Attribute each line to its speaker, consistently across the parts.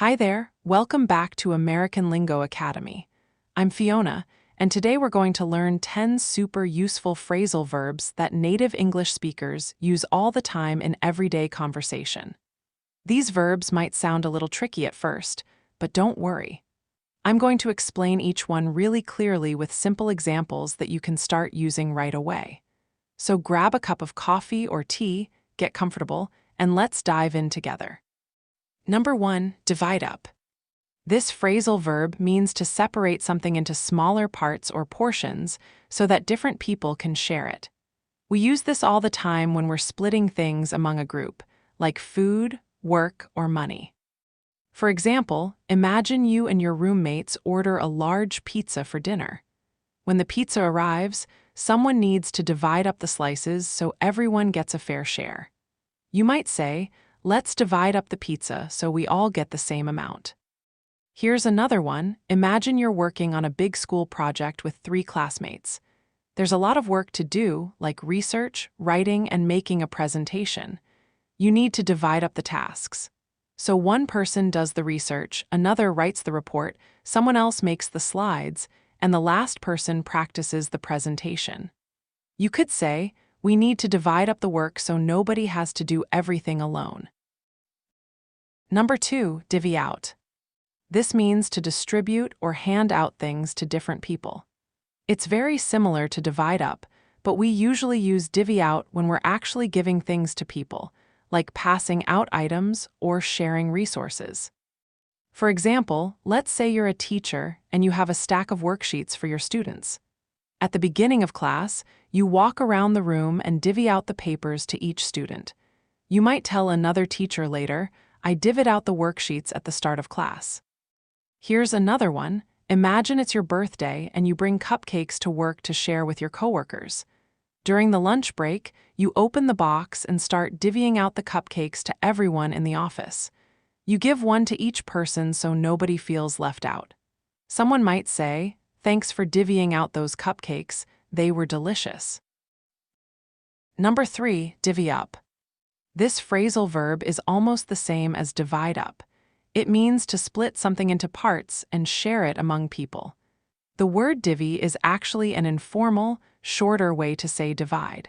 Speaker 1: Hi there, welcome back to American Lingo Academy. I'm Fiona, and today we're going to learn 10 super useful phrasal verbs that native English speakers use all the time in everyday conversation. These verbs might sound a little tricky at first, but don't worry. I'm going to explain each one really clearly with simple examples that you can start using right away. So grab a cup of coffee or tea, get comfortable, and let's dive in together. Number 1, divide up. This phrasal verb means to separate something into smaller parts or portions so that different people can share it. We use this all the time when we're splitting things among a group, like food, work, or money. For example, imagine you and your roommates order a large pizza for dinner. When the pizza arrives, someone needs to divide up the slices so everyone gets a fair share. You might say, "Let's divide up the pizza so we all get the same amount." Here's another one. Imagine you're working on a big school project with 3 classmates. There's a lot of work to do, like research, writing, and making a presentation. You need to divide up the tasks. So one person does the research, another writes the report, someone else makes the slides, and the last person practices the presentation. You could say, "We need to divide up the work so nobody has to do everything alone." Number 2, divvy out. This means to distribute or hand out things to different people. It's very similar to divide up, but we usually use divvy out when we're actually giving things to people, like passing out items or sharing resources. For example, let's say you're a teacher and you have a stack of worksheets for your students. At the beginning of class, you walk around the room and divvy out the papers to each student. You might tell another teacher later, "I divvied out the worksheets at the start of class." Here's another one. Imagine it's your birthday and you bring cupcakes to work to share with your coworkers. During the lunch break, you open the box and start divvying out the cupcakes to everyone in the office. You give one to each person so nobody feels left out. Someone might say, "Thanks for divvying out those cupcakes, they were delicious." Number 3, divvy up. This phrasal verb is almost the same as divide up. It means to split something into parts and share it among people. The word divvy is actually an informal, shorter way to say divide.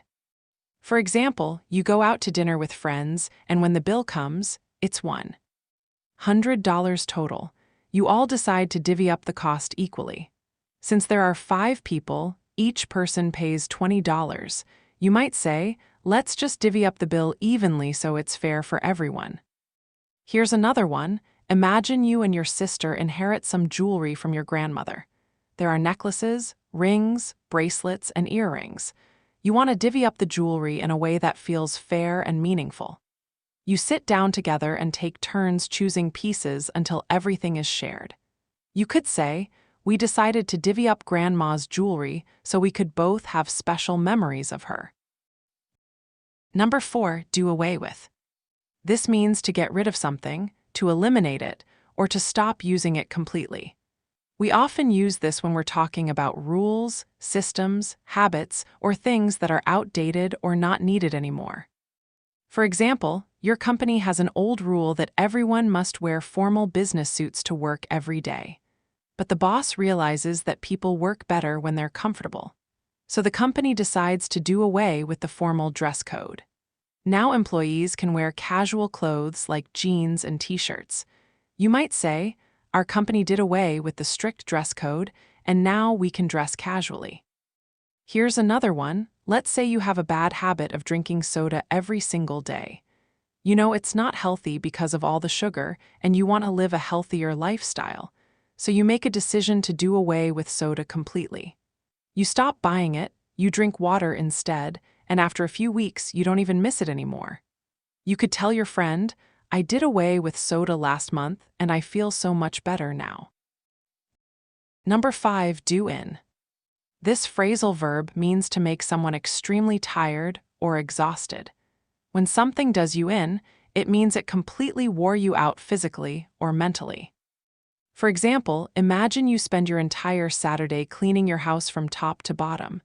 Speaker 1: For example, you go out to dinner with friends, and when the bill comes, it's $100 total. You all decide to divvy up the cost equally. Since there are 5 people, each person pays $20. You might say, "Let's just divvy up the bill evenly so it's fair for everyone." Here's another one. Imagine you and your sister inherit some jewelry from your grandmother. There are necklaces, rings, bracelets, and earrings. You want to divvy up the jewelry in a way that feels fair and meaningful. You sit down together and take turns choosing pieces until everything is shared. You could say, "We decided to divvy up Grandma's jewelry so we could both have special memories of her." Number 4, do away with. This means to get rid of something, to eliminate it, or to stop using it completely. We often use this when we're talking about rules, systems, habits, or things that are outdated or not needed anymore. For example, your company has an old rule that everyone must wear formal business suits to work every day. But the boss realizes that people work better when they're comfortable. So the company decides to do away with the formal dress code. Now employees can wear casual clothes like jeans and t-shirts. You might say, "Our company did away with the strict dress code, and now we can dress casually." Here's another one. Let's say you have a bad habit of drinking soda every single day. You know it's not healthy because of all the sugar, and you want to live a healthier lifestyle. So you make a decision to do away with soda completely. You stop buying it, you drink water instead, and after a few weeks, you don't even miss it anymore. You could tell your friend, "I did away with soda last month, and I feel so much better now." Number 5, do in. This phrasal verb means to make someone extremely tired or exhausted. When something does you in, it means it completely wore you out physically or mentally. For example, imagine you spend your entire Saturday cleaning your house from top to bottom.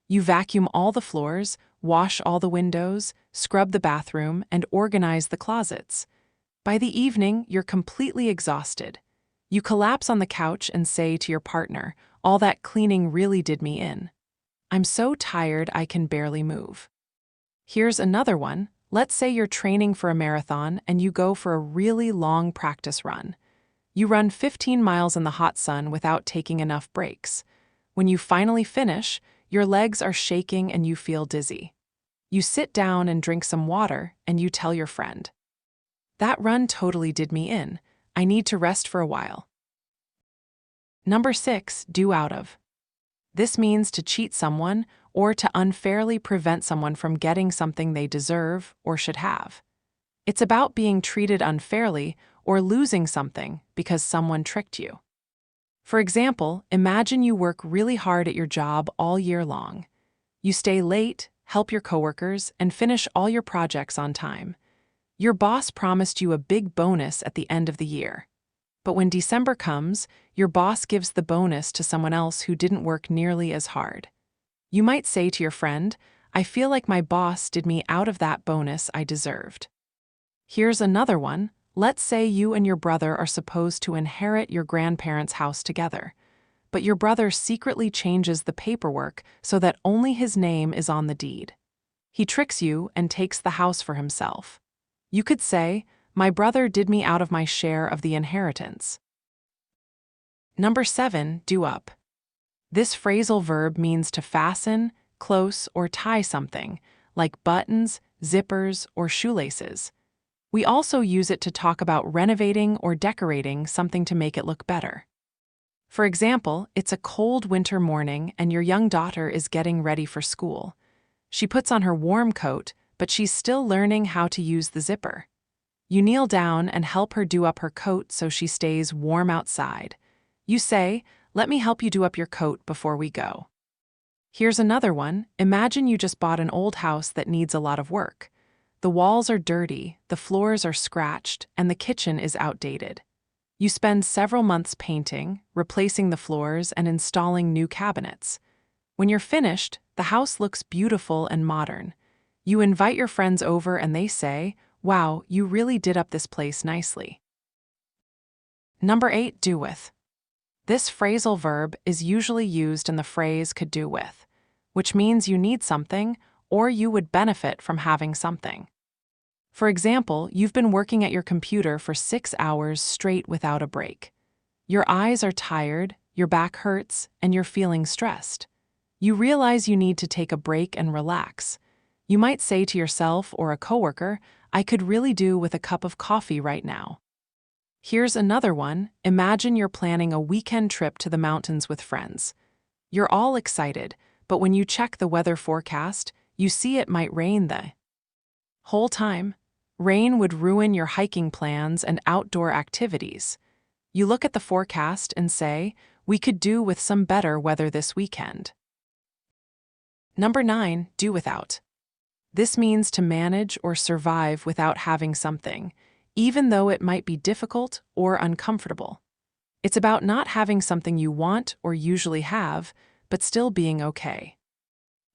Speaker 1: You vacuum all the floors, wash all the windows, scrub the bathroom, and organize the closets. By the evening, you're completely exhausted. You collapse on the couch and say to your partner, "All that cleaning really did me in. I'm so tired I can barely move." Here's another one. Let's say you're training for a marathon and you go for a really long practice run. You run 15 miles in the hot sun without taking enough breaks. When you finally finish, your legs are shaking and you feel dizzy. You sit down and drink some water and you tell your friend, "That run totally did me in. I need to rest for a while." Number 6, do out of. This means to cheat someone or to unfairly prevent someone from getting something they deserve or should have. It's about being treated unfairly or losing something because someone tricked you. For example, imagine you work really hard at your job all year long. You stay late, help your coworkers, and finish all your projects on time. Your boss promised you a big bonus at the end of the year. But when December comes, your boss gives the bonus to someone else who didn't work nearly as hard. You might say to your friend, "I feel like my boss did me out of that bonus I deserved." Here's another one. Let's say you and your brother are supposed to inherit your grandparents' house together, but your brother secretly changes the paperwork so that only his name is on the deed. He tricks you and takes the house for himself. You could say, "My brother did me out of my share of the inheritance." Number 7, do up. This phrasal verb means to fasten, close, or tie something, like buttons, zippers, or shoelaces. We also use it to talk about renovating or decorating something to make it look better. For example, it's a cold winter morning and your young daughter is getting ready for school. She puts on her warm coat, but she's still learning how to use the zipper. You kneel down and help her do up her coat so she stays warm outside. You say, "Let me help you do up your coat before we go." Here's another one. Imagine you just bought an old house that needs a lot of work. The walls are dirty, the floors are scratched, and the kitchen is outdated. You spend several months painting, replacing the floors, and installing new cabinets. When you're finished, the house looks beautiful and modern. You invite your friends over and they say, "Wow, you really did up this place nicely." Number 8, do with. This phrasal verb is usually used in the phrase could do with, which means you need something or you would benefit from having something. For example, you've been working at your computer for 6 hours straight without a break. Your eyes are tired, your back hurts, and you're feeling stressed. You realize you need to take a break and relax. You might say to yourself or a coworker, "I could really do with a cup of coffee right now." Here's another one. Imagine you're planning a weekend trip to the mountains with friends. You're all excited, but when you check the weather forecast, you see it might rain the whole time. Rain would ruin your hiking plans and outdoor activities. You look at the forecast and say, "We could do with some better weather this weekend." Number 9, do without. This means to manage or survive without having something, even though it might be difficult or uncomfortable. It's about not having something you want or usually have, but still being okay.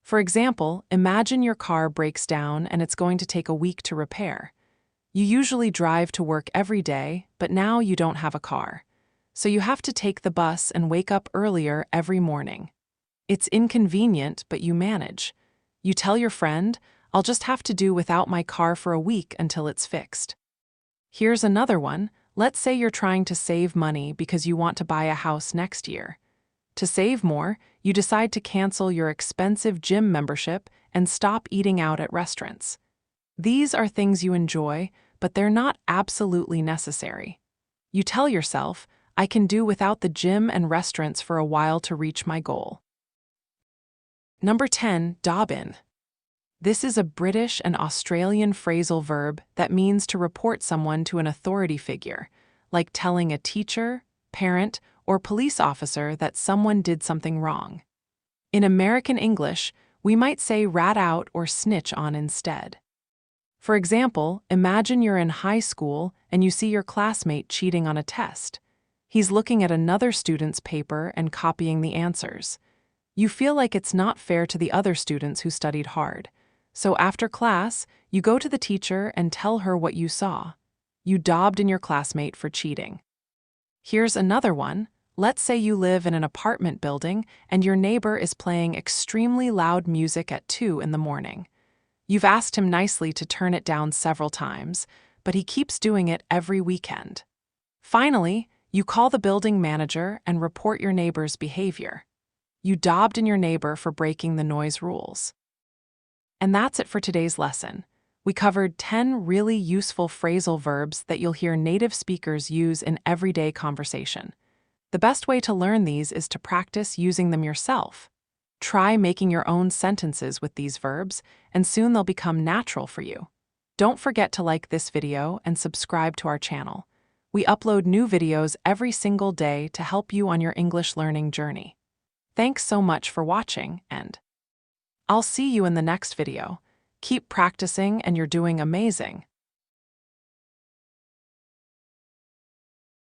Speaker 1: For example, imagine your car breaks down and it's going to take a week to repair. You usually drive to work every day, but now you don't have a car. So you have to take the bus and wake up earlier every morning. It's inconvenient, but you manage. You tell your friend, "I'll just have to do without my car for a week until it's fixed." Here's another one. Let's say you're trying to save money because you want to buy a house next year. To save more, you decide to cancel your expensive gym membership and stop eating out at restaurants. These are things you enjoy, but they're not absolutely necessary. You tell yourself, "I can do without the gym and restaurants for a while to reach my goal." Number 10, dob in. This is a British and Australian phrasal verb that means to report someone to an authority figure, like telling a teacher, parent, or police officer that someone did something wrong. In American English, we might say rat out or snitch on instead. For example, imagine you're in high school and you see your classmate cheating on a test. He's looking at another student's paper and copying the answers. You feel like it's not fair to the other students who studied hard. So after class, you go to the teacher and tell her what you saw. You dobbed in your classmate for cheating. Here's another one. Let's say you live in an apartment building and your neighbor is playing extremely loud music at 2 in the morning. You've asked him nicely to turn it down several times, but he keeps doing it every weekend. Finally, you call the building manager and report your neighbor's behavior. You dobbed in your neighbor for breaking the noise rules. And that's it for today's lesson. We covered 10 really useful phrasal verbs that you'll hear native speakers use in everyday conversation. The best way to learn these is to practice using them yourself. Try making your own sentences with these verbs, and soon they'll become natural for you. Don't forget to like this video and subscribe to our channel. We upload new videos every single day to help you on your English learning journey. Thanks so much for watching, and I'll see you in the next video. Keep practicing and you're doing amazing.